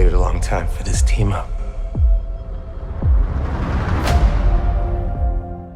waited a long time for this team up.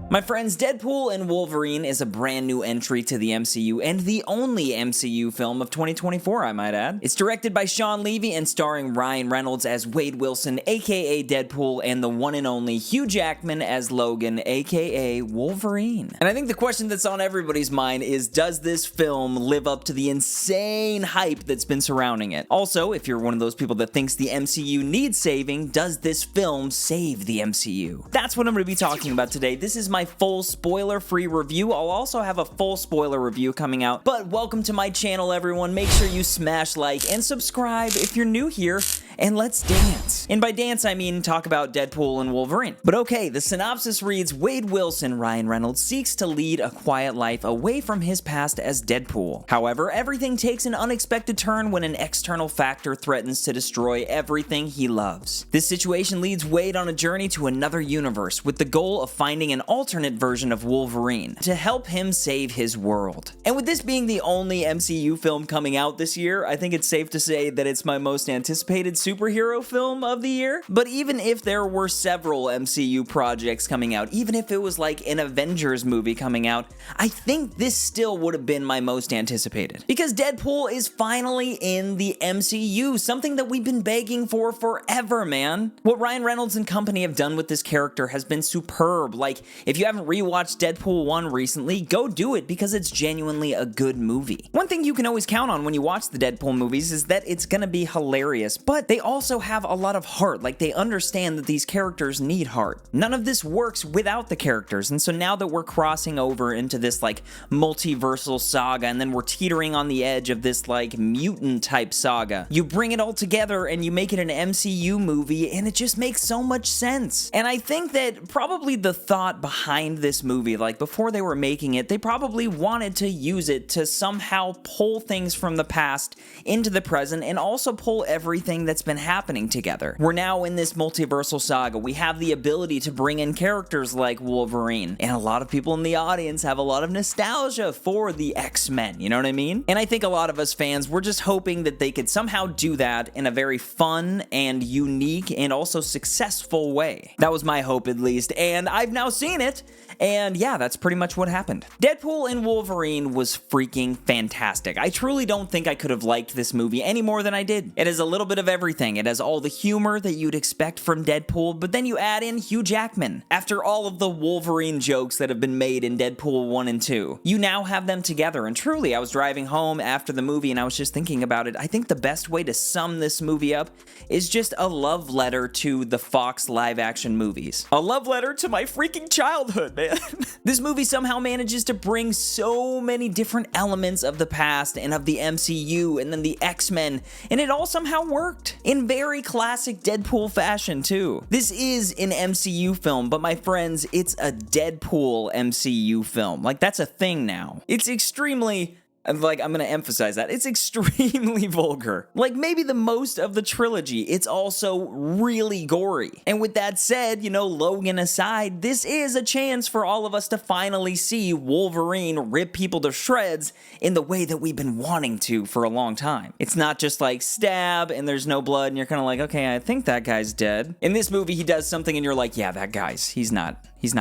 My friends, Deadpool and Wolverine is a brand new entry to the MCU, and the only MCU film of 2024, I might add. It's directed by Sean Levy and starring Ryan Reynolds as Wade Wilson, aka Deadpool, and the one and only Hugh Jackman as Logan, aka Wolverine. And I think the question that's on everybody's mind is, does this film live up to the insane hype that's been surrounding it? Also, if you're one of those people that thinks the MCU needs saving, does this film save the MCU? That's what I'm going to be talking about today. This is my full spoiler-free review. I'll also have a full spoiler review coming out. But welcome to my channel, everyone. Make sure you smash like and subscribe if you're new here, and let's dance. And by dance, I mean talk about Deadpool and Wolverine. But okay, the synopsis reads, Wade Wilson, Ryan Reynolds, seeks to lead a quiet life away from his past as Deadpool. However, everything takes an unexpected turn when an external factor threatens to destroy everything he loves. This situation leads Wade on a journey to another universe with the goal of finding an alternate version of Wolverine to help him save his world. And with this being the only MCU film coming out this year, I think it's safe to say that it's my most anticipated superhero film of the year. But even if there were several MCU projects coming out, even if it was like an Avengers movie coming out, I think this still would have been my most anticipated. Because Deadpool is finally in the MCU, something that we've been begging for forever, man. What Ryan Reynolds and company have done with this character has been superb. Like, if you haven't rewatched Deadpool 1 recently, go do it because it's genuinely a good movie. One thing you can always count on when you watch the Deadpool movies is that it's gonna be hilarious, but they also have a lot of heart. Like, they understand that these characters need heart. None of this works without the characters, and so now that we're crossing over into this like multiversal saga, and then we're teetering on the edge of this like mutant type saga, you bring it all together and you make it an MCU movie, and it just makes so much sense. And I think that probably the thought behind this movie, like before they were making it, they probably wanted to use it to somehow pull things from the past into the present and also pull everything that's been happening together. We're now in this multiversal saga. We have the ability to bring in characters like Wolverine, and a lot of people in the audience have a lot of nostalgia for the X-Men, you know what I mean? And I think a lot of us fans, we're just hoping that they could somehow do that in a very fun and unique and also successful way. That was my hope, at least, and I've now seen it. And yeah, that's pretty much what happened. Deadpool and Wolverine was freaking fantastic. I truly don't think I could have liked this movie any more than I did. It has a little bit of everything. It has all the humor that you'd expect from Deadpool, but then you add in Hugh Jackman. After all of the Wolverine jokes that have been made in Deadpool 1 and 2, you now have them together, and truly, I was driving home after the movie and I was just thinking about it. I think the best way to sum this movie up is just a love letter to the Fox live-action movies. A love letter to my freaking childhood, man. This movie somehow manages to bring so many different elements of the past and of the MCU and then the X-Men, and it all somehow worked in very classic Deadpool fashion too. This is an MCU film, but my friends, it's a Deadpool MCU film. Like, that's a thing now. It's extremely... Like, I'm gonna emphasize that. It's extremely vulgar. Like, maybe the most of the trilogy. It's also really gory. And with that said, you know, Logan aside, this is a chance for all of us to finally see Wolverine rip people to shreds in the way that we've been wanting to for a long time. It's not just like stab and there's no blood and you're kind of like, okay, I think that guy's dead. In this movie, he does something and you're like, yeah, that guy's, he's not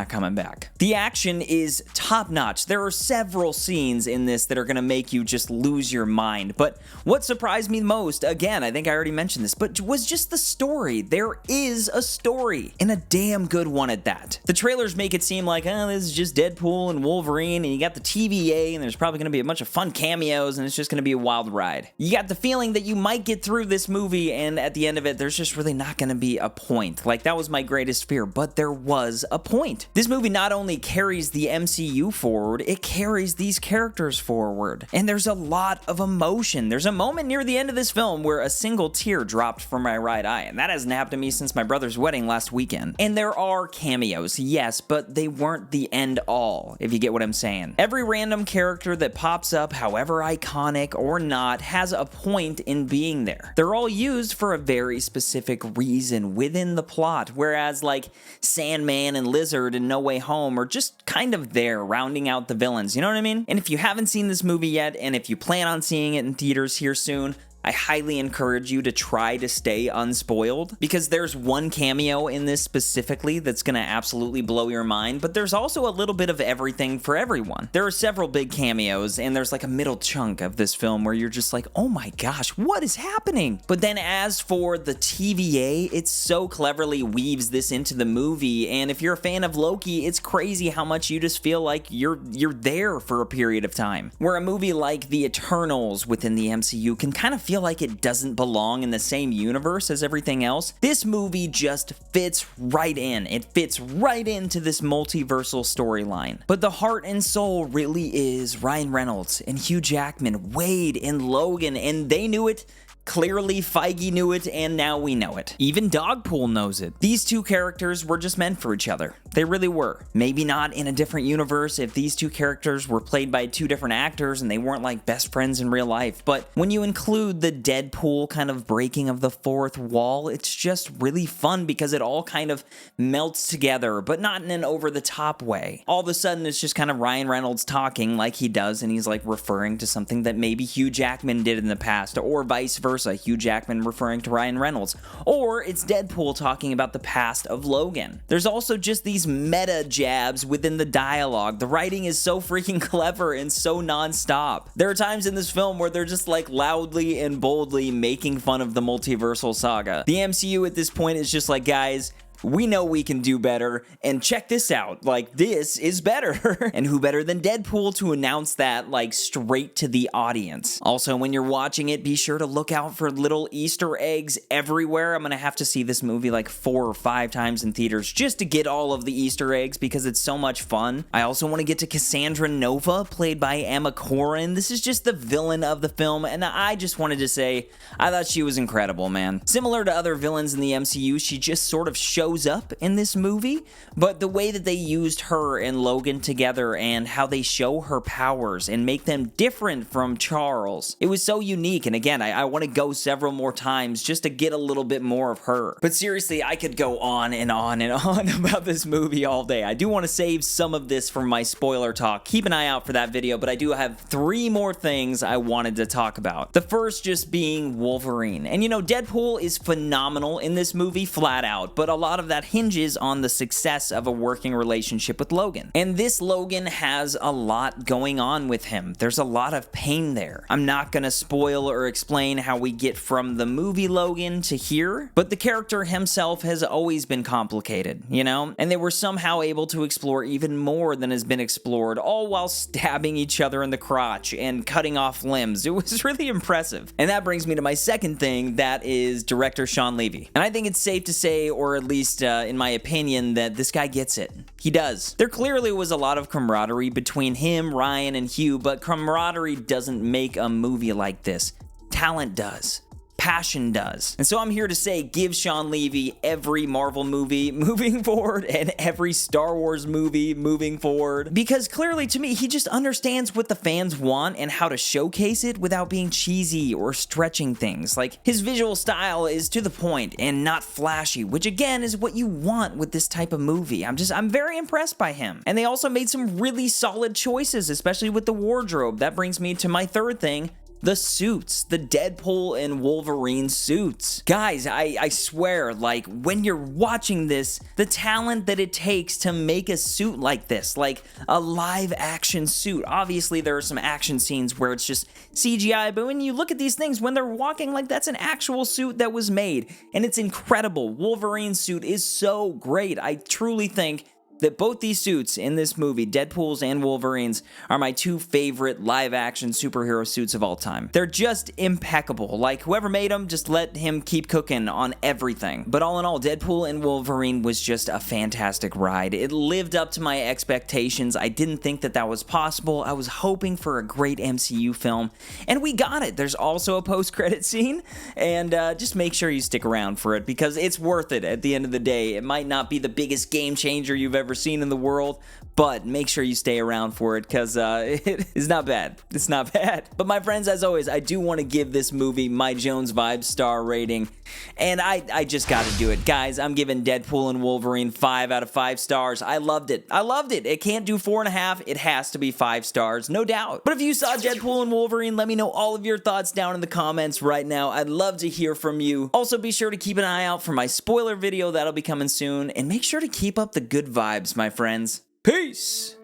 coming back. The action is top-notch. There are several scenes in this that are gonna make you just lose your mind, but what surprised me most, again, I think I already mentioned this, but was just the story. There is a story, and a damn good one at that. The trailers make it seem like, oh, this is just Deadpool and Wolverine, and you got the TVA, and there's probably gonna be a bunch of fun cameos, and it's just gonna be a wild ride. You got the feeling that you might get through this movie, and at the end of it, there's just really not gonna be a point. Like, that was my greatest fear, but there was a point. This movie not only carries the MCU forward, it carries these characters forward. And there's a lot of emotion. There's a moment near the end of this film where a single tear dropped from my right eye, and that hasn't happened to me since my brother's wedding last weekend. And there are cameos, yes, but they weren't the end all, if you get what I'm saying. Every random character that pops up, however iconic or not, has a point in being there. They're all used for a very specific reason within the plot, whereas like Sandman and Lizard and No Way Home are just kind of there, rounding out the villains, you know what I mean? And if you haven't seen this movie yet, and if you plan on seeing it in theaters here soon, I highly encourage you to try to stay unspoiled, because there's one cameo in this specifically that's gonna absolutely blow your mind, but there's also a little bit of everything for everyone. There are several big cameos, and there's like a middle chunk of this film where you're just like, oh my gosh, what is happening? But then as for the TVA, it so cleverly weaves this into the movie, and if you're a fan of Loki, it's crazy how much you just feel like you're there for a period of time. Where a movie like The Eternals within the MCU can kind of feel like it doesn't belong in the same universe as everything else, this movie just fits right in. It fits right into this multiversal storyline. But the heart and soul really is Ryan Reynolds and Hugh Jackman, Wade and Logan, and they knew it. Clearly, Feige knew it, and now we know it. Even Dogpool knows it. These two characters were just meant for each other. They really were. Maybe not in a different universe if these two characters were played by two different actors and they weren't like best friends in real life, but when you include the Deadpool kind of breaking of the fourth wall, it's just really fun because it all kind of melts together, but not in an over-the-top way. All of a sudden, it's just kind of Ryan Reynolds talking like he does, and he's like referring to something that maybe Hugh Jackman did in the past, or vice versa. Hugh Jackman referring to Ryan Reynolds, or it's Deadpool talking about the past of Logan. There's also just these meta jabs within the dialogue. The writing is so freaking clever and so non-stop. There are times in this film where they're just like loudly and boldly making fun of the multiversal saga. The MCU at this point is just like, guys, we know we can do better, and check this out, like, this is better. And who better than Deadpool to announce that, like, straight to the audience. Also, when you're watching it, be sure to look out for little Easter eggs everywhere. I'm gonna have to see this movie like 4 or 5 times in theaters just to get all of the Easter eggs because it's so much fun. I also want to get to Cassandra Nova, played by Emma Corrin. This is just the villain of the film, and I just wanted to say, I thought she was incredible, man. Similar to other villains in the MCU, she just sort of shows up in this movie, but the way that they used her and Logan together and how they show her powers and make them different from Charles, it was so unique. And again, I want to go several more times just to get a little bit more of her. But seriously, I could go on and on and on about this movie all day. I do want to save some of this for my spoiler talk. Keep an eye out for that video, but I do have 3 more things I wanted to talk about. The first just being Wolverine. And you know, Deadpool is phenomenal in this movie, flat out, but a lot of that hinges on the success of a working relationship with Logan. And this Logan has a lot going on with him. There's a lot of pain there. I'm not gonna spoil or explain how we get from the movie Logan to here, but the character himself has always been complicated, you know? And they were somehow able to explore even more than has been explored, all while stabbing each other in the crotch and cutting off limbs. It was really impressive. And that brings me to my second thing, that is director Shawn Levy. And I think it's safe to say, or at least in my opinion, that this guy gets it. He does. There clearly was a lot of camaraderie between him, Ryan, and Hugh, but camaraderie doesn't make a movie like this. Talent does. Passion does. And so I'm here to say, give Shawn Levy every Marvel movie moving forward and every Star Wars movie moving forward, because clearly to me, he just understands what the fans want and how to showcase it without being cheesy or stretching things. Like, his visual style is to the point and not flashy, which again is what you want with this type of movie. I'm very impressed by him. And they also made some really solid choices, especially with the wardrobe. That brings me to my third thing, the suits, the Deadpool and Wolverine suits. Guys, I swear, like, when you're watching this, the talent that it takes to make a suit like this, like a live action suit. Obviously, there are some action scenes where it's just CGI, but when you look at these things, when they're walking, like, that's an actual suit that was made, and it's incredible. Wolverine's suit is so great. I truly think that both these suits in this movie, Deadpool's and Wolverine's, are my 2 favorite live-action superhero suits of all time. They're just impeccable. Like, whoever made them, just let him keep cooking on everything. But all in all, Deadpool and Wolverine was just a fantastic ride. It lived up to my expectations. I didn't think that that was possible. I was hoping for a great MCU film, and we got it. There's also a post-credit scene, and just make sure you stick around for it, because it's worth it at the end of the day. It might not be the biggest game changer you've ever ever seen in the world, but make sure you stay around for it because it is not bad. It's not bad. But my friends, as always, I do want to give this movie my Jones Vibes star rating, and I just got to do it. Guys, I'm giving Deadpool and Wolverine 5 out of 5 stars. I loved it. I loved it. It can't do 4.5. It has to be 5 stars, no doubt. But if you saw Deadpool and Wolverine, let me know all of your thoughts down in the comments right now. I'd love to hear from you. Also, be sure to keep an eye out for my spoiler video that'll be coming soon, and make sure to keep up the good vibes, my friends. Peace!